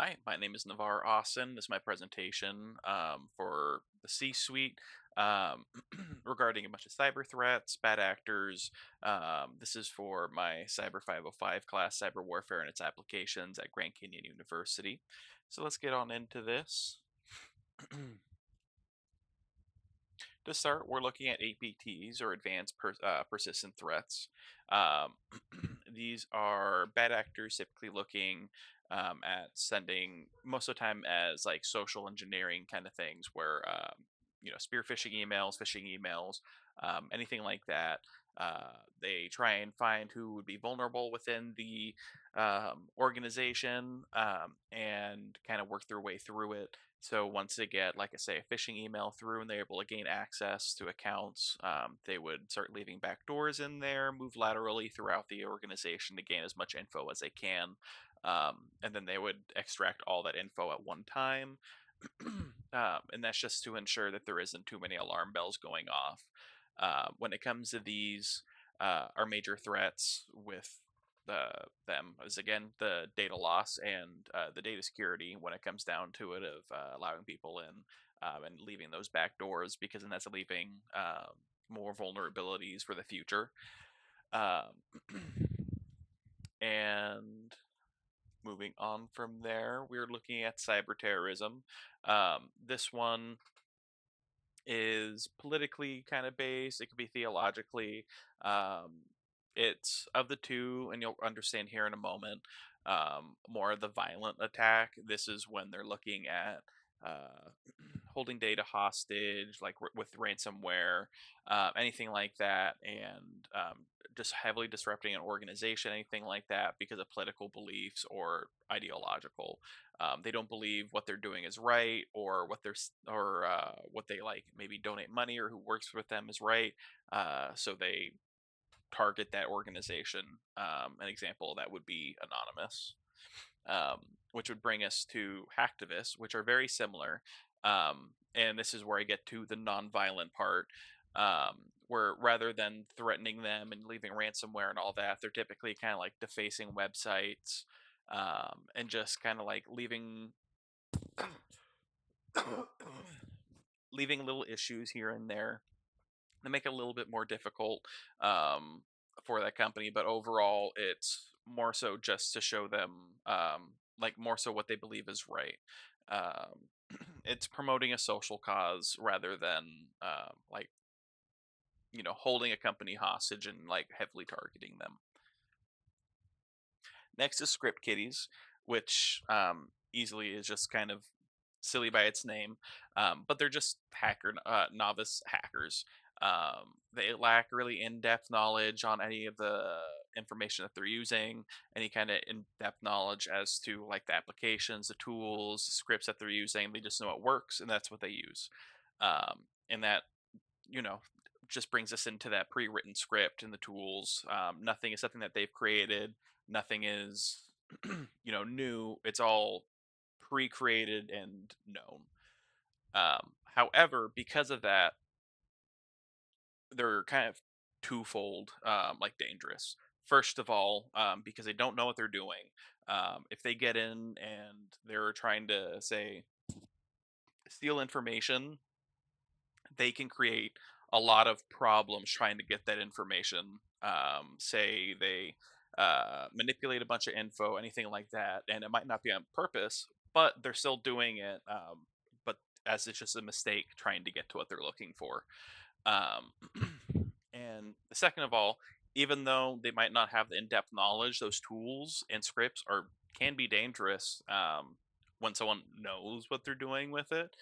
Hi, my name is Navarre Austin. This is my presentation for the C-suite um, regarding a bunch of cyber threats, bad actors. This is for my Cyber 505 class, Cyber Warfare and its Applications at Grand Canyon University. So let's get on into this. To start, we're looking at APTs or Persistent Threats. Um, these are bad actors typically looking at sending most of the time as like social engineering kind of things, where spear phishing emails, anything like that. They try and find who would be vulnerable within the organization and kind of work their way through it. So once they get, like I say, a phishing email through and they're able to gain access to accounts, they would start leaving backdoors in there, move laterally throughout the organization to gain as much info as they can. And then they would extract all that info at one time. And that's just to ensure that there isn't too many alarm bells going off. When it comes to these, our major threats with them is again the data loss and the data security when it comes down to it of allowing people in and leaving those back doors because then that's leaving more vulnerabilities for the future. Um, and moving on from there, we're looking at cyber terrorism. This one is politically kind of based. It could be theologically. Um, it's of the two, and you'll understand here in a moment. More of the violent attack. This is when they're looking at uh, holding data hostage, like with ransomware, anything like that, and just heavily disrupting an organization, anything like that, because of political beliefs or ideological. They don't believe what they're doing is right, or what they like maybe donate money or who works with them is right. So they target that organization. An example of that would be Anonymous, which would bring us to hacktivists, which are very similar. And this is where I get to the nonviolent part. Where rather than threatening them and leaving ransomware and all that, they're typically kind of like defacing websites and just kind of like leaving little issues here and there that make it a little bit more difficult um, for that company. But overall, it's more so just to show them, like, more so what they believe is right. Um, it's promoting a social cause rather than like holding a company hostage and like heavily targeting them. Next is Script Kiddies, which easily is just kind of silly by its name, but they're just novice hackers. They lack really in-depth knowledge on any of the information that they're using, any kind of in-depth knowledge as to like the applications, the tools, the scripts that they're using. They just know it works, and that's what they use. And that you know just brings us into that pre-written script and the tools. Nothing is something that they've created. Nothing is new. It's all pre-created and known. However, because of that, they're kind of twofold, like dangerous. First of all, because they don't know what they're doing. If they get in and they're trying to say steal information, they can create a lot of problems trying to get that information. Say they manipulate a bunch of info, anything like that, and it might not be on purpose, but they're still doing it. But as it's just a mistake trying to get to what they're looking for. Um, and second of all, even though they might not have the in-depth knowledge, those tools and scripts are can be dangerous when someone knows what they're doing with it.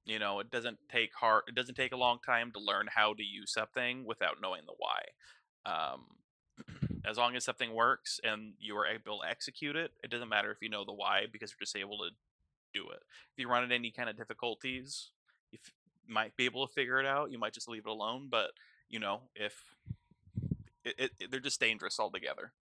It doesn't take hard. It doesn't take a long time to learn how to use something without knowing the why. Um, as long as something works and you are able to execute it, it doesn't matter if you know the why because you're just able to do it. If you run into any kind of difficulties, you might be able to figure it out. You might just leave it alone. But if they're just dangerous altogether.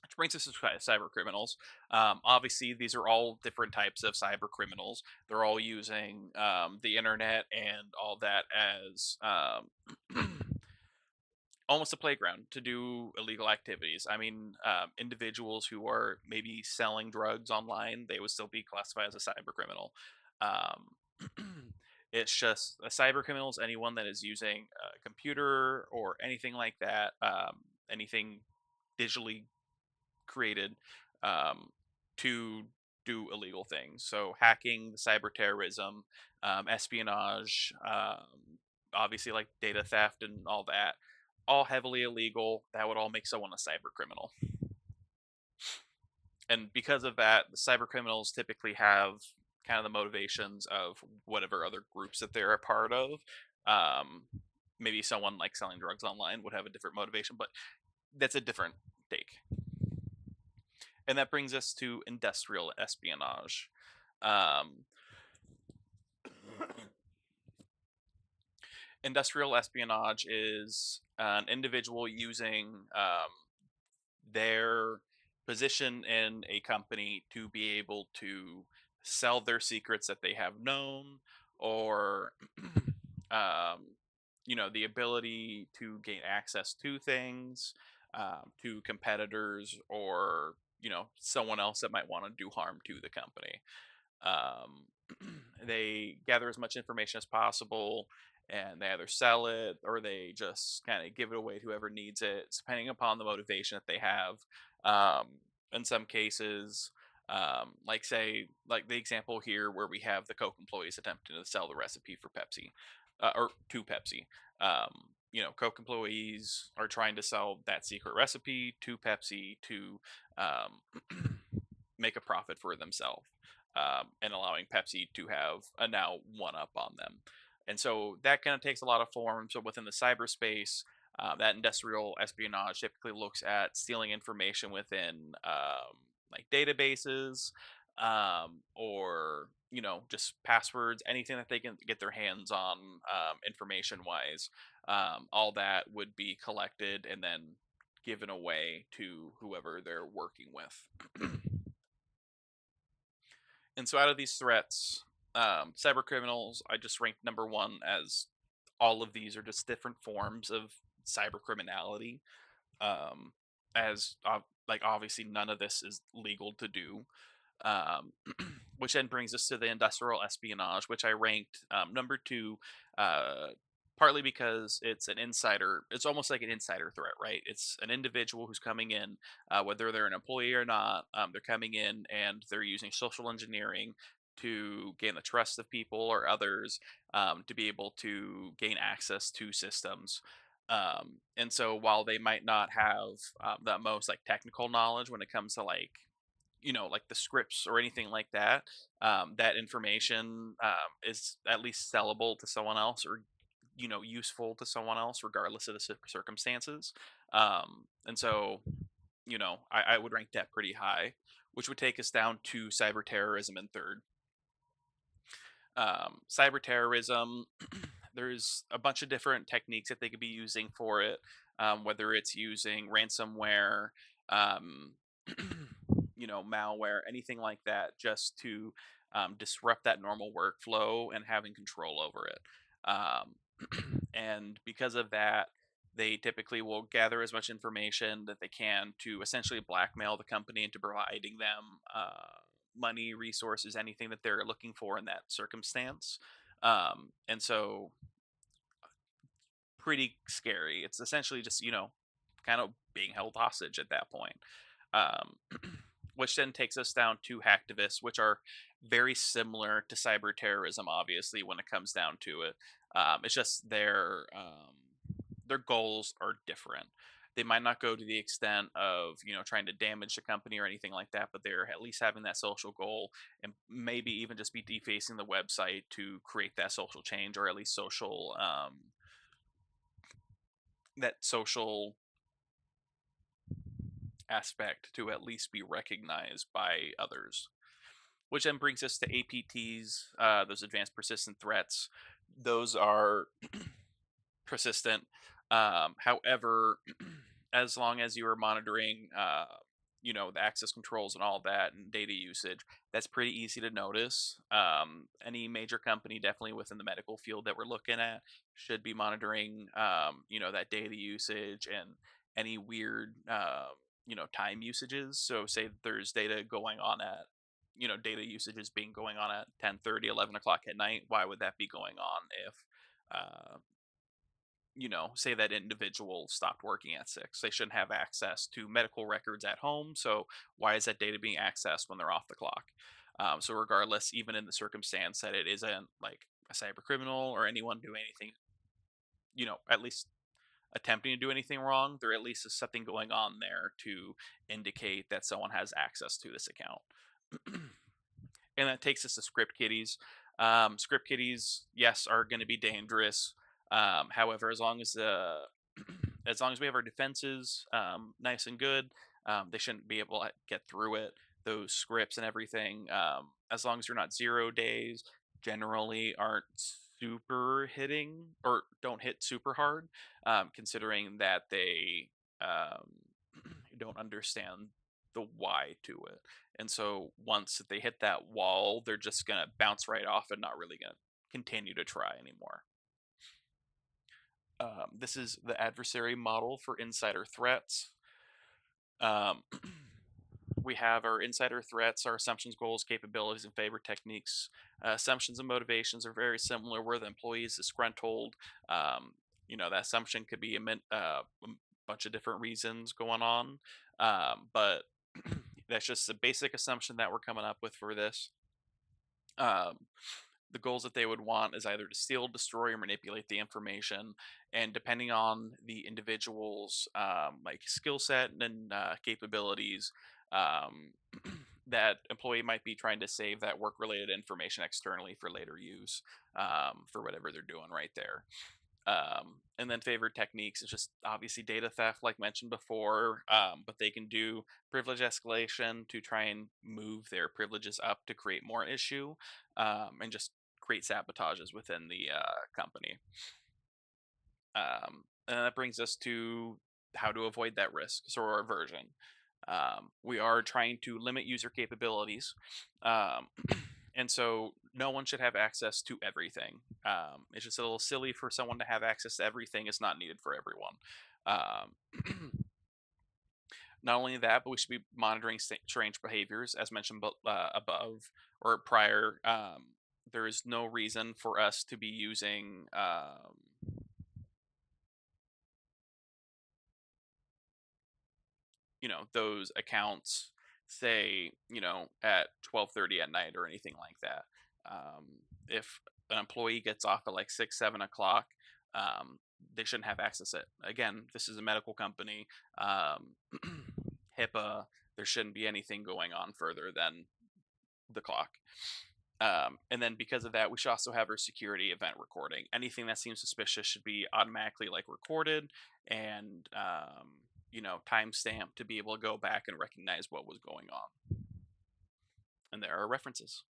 Which brings us to cyber criminals. Obviously, these are all different types of cyber criminals. They're all using the internet and all that as almost a playground to do illegal activities. I mean, individuals who are maybe selling drugs online, they would still be classified as a cyber criminal. Um, it's just a cyber criminal is anyone that is using a computer or anything like that, anything digitally created, um, to do illegal things. So hacking, cyber terrorism, espionage, obviously like data theft and all that, all heavily illegal. That would all make someone a cyber criminal. And because of that, the cyber criminals typically have kind of the motivations of whatever other groups that they're a part of. Um, Maybe someone like selling drugs online would have a different motivation, but that's a different take. And that brings us to industrial espionage. Um, Industrial espionage is an individual using their position in a company to be able to sell their secrets that they have known, or um, the ability to gain access to things, to competitors, or someone else that might want to do harm to the company. They gather as much information as possible, and they either sell it or they just kind of give it away to whoever needs it, depending upon the motivation that they have. Um, in some cases, like say, like the example here where we have the Coke employees attempting to sell the recipe for Pepsi, or to Pepsi. Coke employees are trying to sell that secret recipe to Pepsi to make a profit for themselves, and allowing Pepsi to have a now one up on them. And so that kind of takes a lot of forms. So within the cyberspace, that industrial espionage typically looks at stealing information within like databases, or just passwords, anything that they can get their hands on, information wise. All that would be collected and then given away to whoever they're working with. And so out of these threats, cyber criminals, I just ranked number one, as all of these are just different forms of cyber criminality. Um, as like obviously none of this is legal to do. Um, which then brings us to the industrial espionage, which I ranked number two, uh, partly because it's an insider. It's almost like an insider threat, right? It's an individual who's coming in, whether they're an employee or not. They're coming in and they're using social engineering to gain the trust of people or others, to be able to gain access to systems. And so while they might not have the most like technical knowledge when it comes to like like the scripts or anything like that, that information is at least sellable to someone else, or useful to someone else regardless of the circumstances. And so I would rank that pretty high, which would take us down to cyber terrorism in third. Cyber terrorism, there's a bunch of different techniques that they could be using for it, whether it's using ransomware, um, malware, anything like that, just to disrupt that normal workflow and having control over it. And because of that, they typically will gather as much information that they can to essentially blackmail the company into providing them money, resources, anything that they're looking for in that circumstance. And so, pretty scary. It's essentially just, kind of being held hostage at that point. Um, which then takes us down to hacktivists, which are very similar to cyber terrorism, obviously, when it comes down to it. It's just their goals are different. They might not go to the extent of trying to damage the company or anything like that, but they're at least having that social goal, and maybe even just be defacing the website to create that social change, or at least that social aspect to at least be recognized by others. Which then brings us to APTs, those advanced persistent threats. Those are persistent. However, as long as you are monitoring the access controls and all that and data usage, that's pretty easy to notice. Any major company, definitely within the medical field that we're looking at, should be monitoring, that data usage and any weird, time usages. So, say that there's data going on at, data usage is being going on at 10:30, 11 o'clock at night. Why would that be going on if, uh, say that individual stopped working at 6? They shouldn't have access to medical records at home. So why is that data being accessed when they're off the clock? So regardless, even in the circumstance that it isn't like a cyber criminal or anyone doing anything, at least attempting to do anything wrong, there at least is something going on there to indicate that someone has access to this account. And that takes us to script kiddies. Script kiddies, yes, are going to be dangerous. However, as long as we have our defenses nice and good, they shouldn't be able to get through it. Those scripts and everything, as long as you're not 0 days, generally aren't super hitting or don't hit super hard, considering that they um, don't understand the why to it. And so once they hit that wall, they're just going to bounce right off and not really going to continue to try anymore. This is the adversary model for insider threats. Um, we have our insider threats, our assumptions, goals, capabilities, and favorite techniques. Assumptions and motivations are very similar, where the employee is disgruntled. Um, that assumption could be a bunch of different reasons going on, but that's just the basic assumption that we're coming up with for this. Um, the goals that they would want is either to steal, destroy, or manipulate the information, and depending on the individual's like skill set and capabilities, um, that employee might be trying to save that work-related information externally for later use, for whatever they're doing right there. And then favored techniques is just obviously data theft, like mentioned before, but they can do privilege escalation to try and move their privileges up to create more issue, and just create sabotages within the company. And that brings us to how to avoid that risk, so our aversion. We are trying to limit user capabilities. Um, and so no one should have access to everything. It's just a little silly for someone to have access to everything. It's not needed for everyone. Um, not only that, but we should be monitoring strange behaviors, as mentioned above or prior. There is no reason for us to be using those accounts, say, at 12:30 at night or anything like that. If an employee gets off at like 6, 7 o'clock, um, they shouldn't have access to it. Again, this is a medical company. um, HIPAA, there shouldn't be anything going on further than the clock. And then because of that, we should also have our security event recording. Anything that seems suspicious should be automatically like recorded and time stamped to be able to go back and recognize what was going on. And there are references.